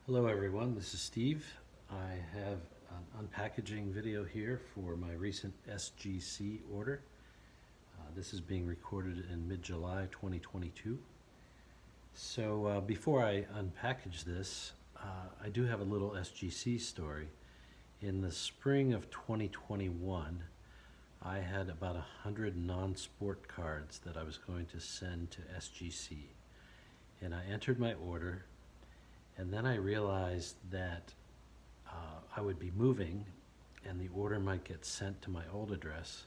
Hello everyone, this is Steve. I have an unpackaging video here for my recent SGC order. This is being recorded in mid-July 2022. So before I unpackage this, I do have a little SGC story. In the spring of 2021, I had about 100 non-sport cards that I was going to send to SGC. And I entered my order, and then I realized that I would be moving and the order might get sent to my old address.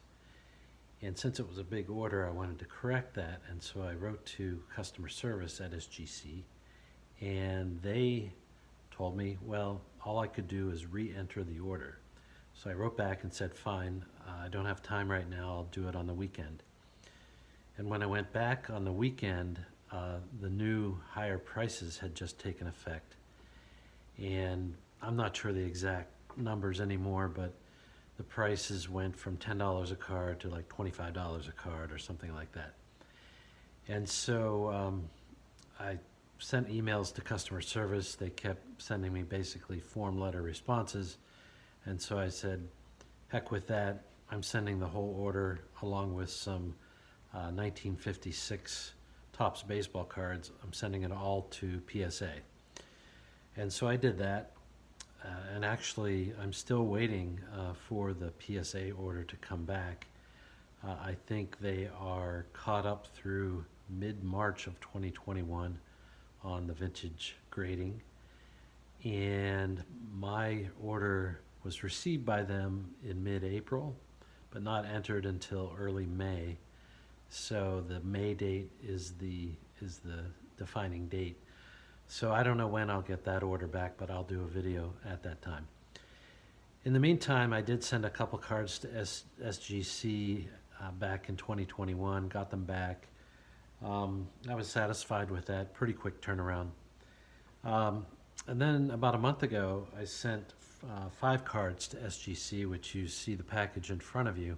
And since it was a big order, I wanted to correct that. And so I wrote to customer service at SGC, and they told me, well, all I could do is re-enter the order. So I wrote back and said, fine, I don't have time right now, I'll do it on the weekend. And when I went back on the weekend, the new higher prices had just taken effect. And I'm not sure the exact numbers anymore, but the prices went from $10 a card to like $25 a card or something like that. And so I sent emails to customer service. They kept sending me basically form letter responses. And so I said, heck with that. I'm sending the whole order along with some 1956 Topps baseball cards. I'm sending it all to PSA. And so I did that. And actually, I'm still waiting for the PSA order to come back. I think they are caught up through mid-March of 2021 on the vintage grading. And my order was received by them in mid-April, but not entered until early May. So the May date is the defining date. So I don't know when I'll get that order back, but I'll do a video at that time. In the meantime, I did send a couple cards to SGC back in 2021, got them back. I was satisfied with that, pretty quick turnaround. And then about a month ago, I sent 5 cards to SGC, which you see the package in front of you.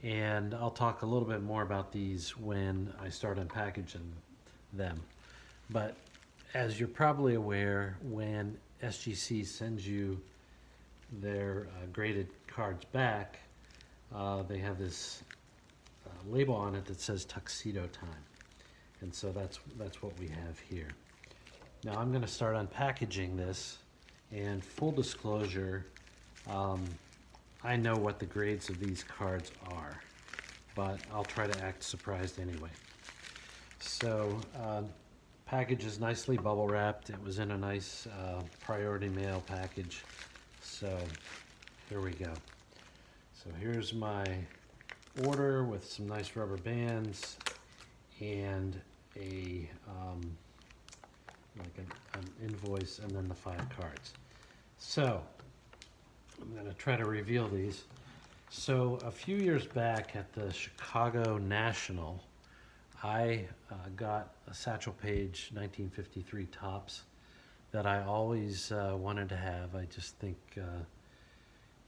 And I'll talk a little bit more about these when I start unpackaging them. But as you're probably aware, when SGC sends you their graded cards back, they have this label on it that says Tuxedo Time. And so that's what we have here. Now I'm going to start unpackaging this, and full disclosure, I know what the grades of these cards are, but I'll try to act surprised anyway. So package is nicely bubble wrapped. It was in a nice priority mail package. So here we go. So here's my order with some nice rubber bands and a an invoice, and then the 5 cards. So I'm going to try to reveal these. So a few years back at the Chicago National, I got a Satchel Page 1953 Topps that I always wanted to have. I just think,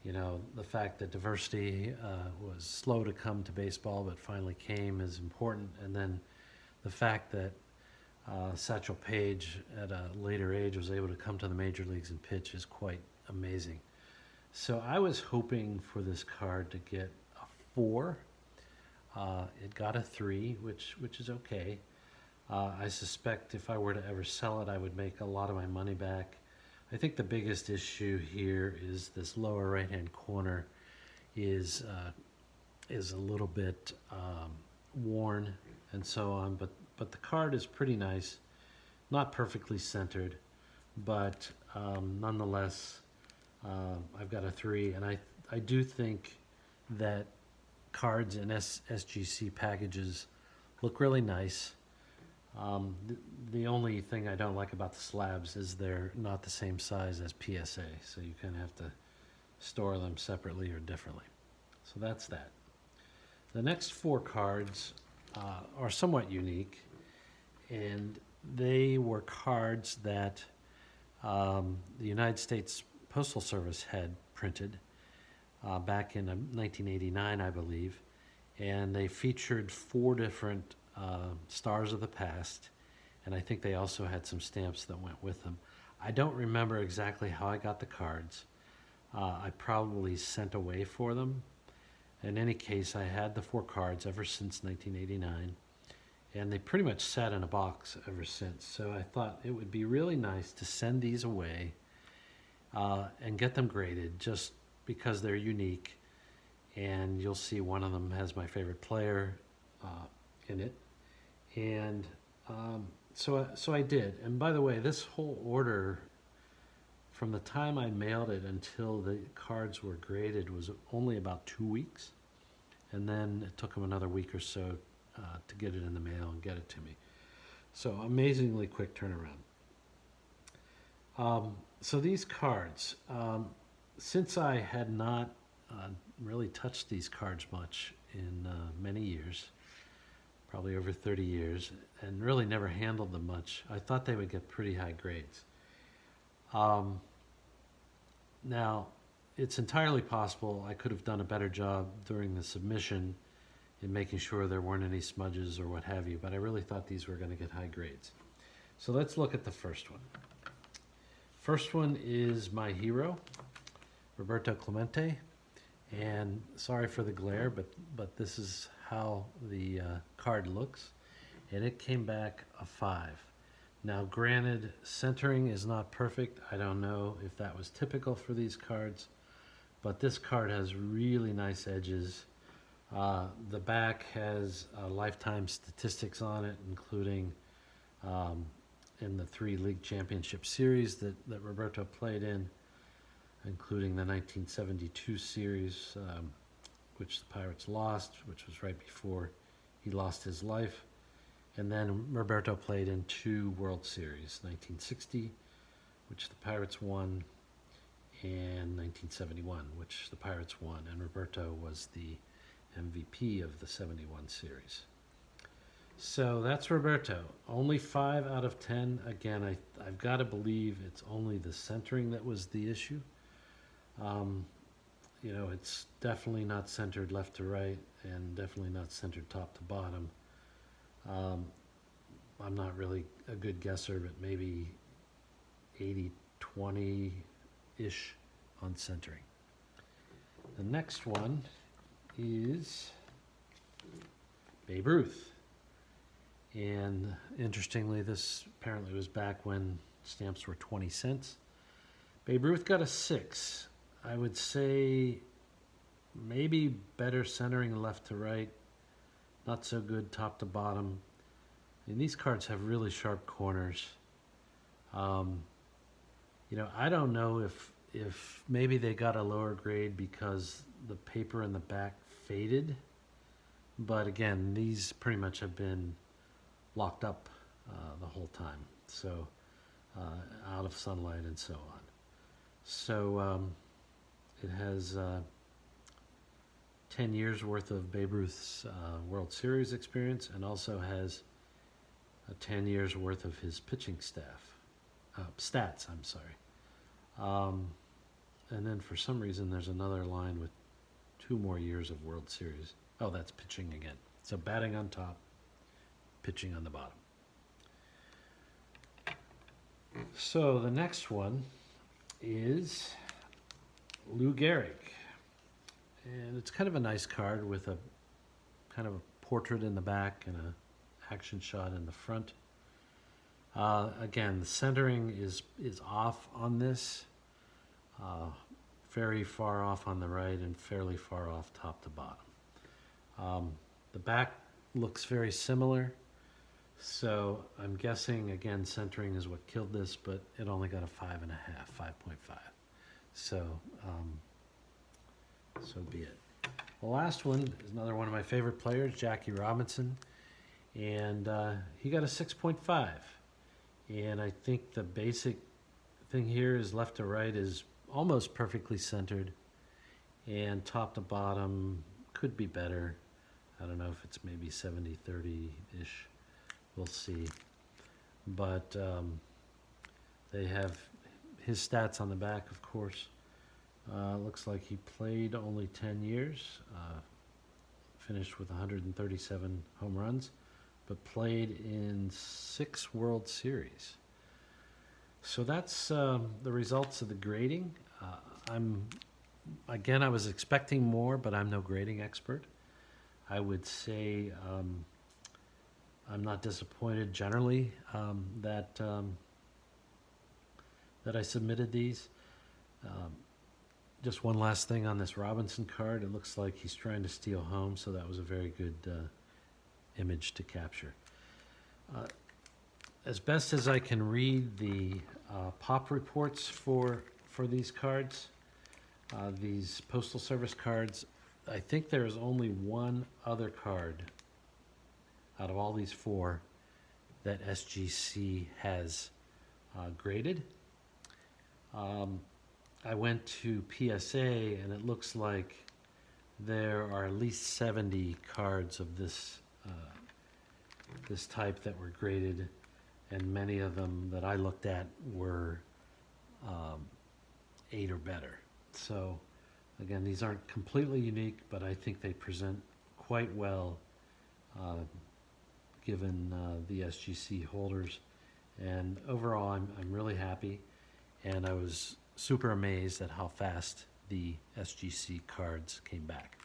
you know, the fact that diversity was slow to come to baseball but finally came is important. And then the fact that Satchel Paige at a later age was able to come to the major leagues and pitch is quite amazing. So I was hoping for this card to get a 4. It got a 3, which is okay. I suspect if I were to ever sell it, I would make a lot of my money back. I think the biggest issue here is this lower right-hand corner is a little bit worn and so on, but the card is pretty nice, not perfectly centered, but nonetheless, I've got a 3, and I do think that cards in SGC packages look really nice. The only thing I don't like about the slabs is they're not the same size as PSA, so you kind of have to store them separately or differently. So that's that. The next 4 cards are somewhat unique, and they were cards that the United States Postal Service had printed back in 1989, I believe, and they featured 4 different stars of the past, and I think they also had some stamps that went with them. I don't remember exactly how I got the cards. I probably sent away for them. In any case, I had the 4 cards ever since 1989, and they pretty much sat in a box ever since. So I thought it would be really nice to send these away and get them graded just because they're unique. And you'll see one of them has my favorite player in it. And so I did. And by the way, this whole order, from the time I mailed it until the cards were graded, was only about 2 weeks. And then it took them another week or so to get it in the mail and get it to me. So amazingly quick turnaround. So these cards, since I had not really touched these cards much in many years, probably over 30 years, and really never handled them much, I thought they would get pretty high grades. Now, it's entirely possible I could have done a better job during the submission in making sure there weren't any smudges or what have you, but I really thought these were going to get high grades. So let's look at the first one. First one is my hero, Roberto Clemente, and sorry for the glare, but this is how the card looks, and it came back a 5. Now, granted, centering is not perfect. I don't know if that was typical for these cards, but this card has really nice edges. The back has lifetime statistics on it, including in the 3 league championship series that Roberto played in, including the 1972 series, which the Pirates lost, which was right before he lost his life. And then Roberto played in 2 World Series, 1960, which the Pirates won, and 1971, which the Pirates won. And Roberto was the MVP of the 71 series. So that's Roberto. Only 5 out of 10. Again, I've got to believe it's only the centering that was the issue. You know, it's definitely not centered left to right, and definitely not centered top to bottom. I'm not really a good guesser, but maybe 80-20-ish on centering. The next one is Babe Ruth. And interestingly, this apparently was back when stamps were 20 cents. Babe Ruth got a 6. I would say maybe better centering left to right, not so good top to bottom. And these cards have really sharp corners. You know, I don't know if maybe they got a lower grade because the paper in the back faded. But again, these pretty much have been locked up the whole time. So out of sunlight and so on. So it has 10 years worth of Babe Ruth's World Series experience, and also has 10 years worth of his pitching stats, I'm sorry. And then for some reason there's another line with 2 more years of World Series. Oh, that's pitching again. So batting on top, pitching on the bottom. So the next one is Lou Gehrig. And it's kind of a nice card with a kind of a portrait in the back and a action shot in the front. Again, the centering is off on this, very far off on the right and fairly far off top to bottom. The back looks very similar, so I'm guessing, again, centering is what killed this, but it only got a 5.5, 5.5. So, so be it. The last one is another one of my favorite players, Jackie Robinson, and he got a 6.5. And I think the basic thing here is left to right is almost perfectly centered, and top to bottom could be better. I don't know if it's maybe 70-30-ish. We'll see. But they have his stats on the back, of course. Looks like he played only 10 years, finished with 137 home runs, but played in 6 World Series. So that's the results of the grading. I was expecting more, but I'm no grading expert. I would say I'm not disappointed generally that I submitted these. Just one last thing on this Robinson card. It looks like he's trying to steal home, so that was a very good image to capture. As best as I can read the pop reports for these cards, these Postal Service cards, I think there's only one other card out of all these four that SGC has graded. I went to PSA, and it looks like there are at least 70 cards of this type that were graded, and many of them that I looked at were 8 or better. So again, these aren't completely unique, but I think they present quite well given the SGC holders. And overall, I'm really happy, and I was super amazed at how fast the SGC cards came back.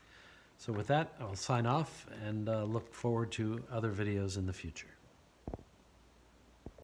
So with that, I'll sign off and look forward to other videos in the future.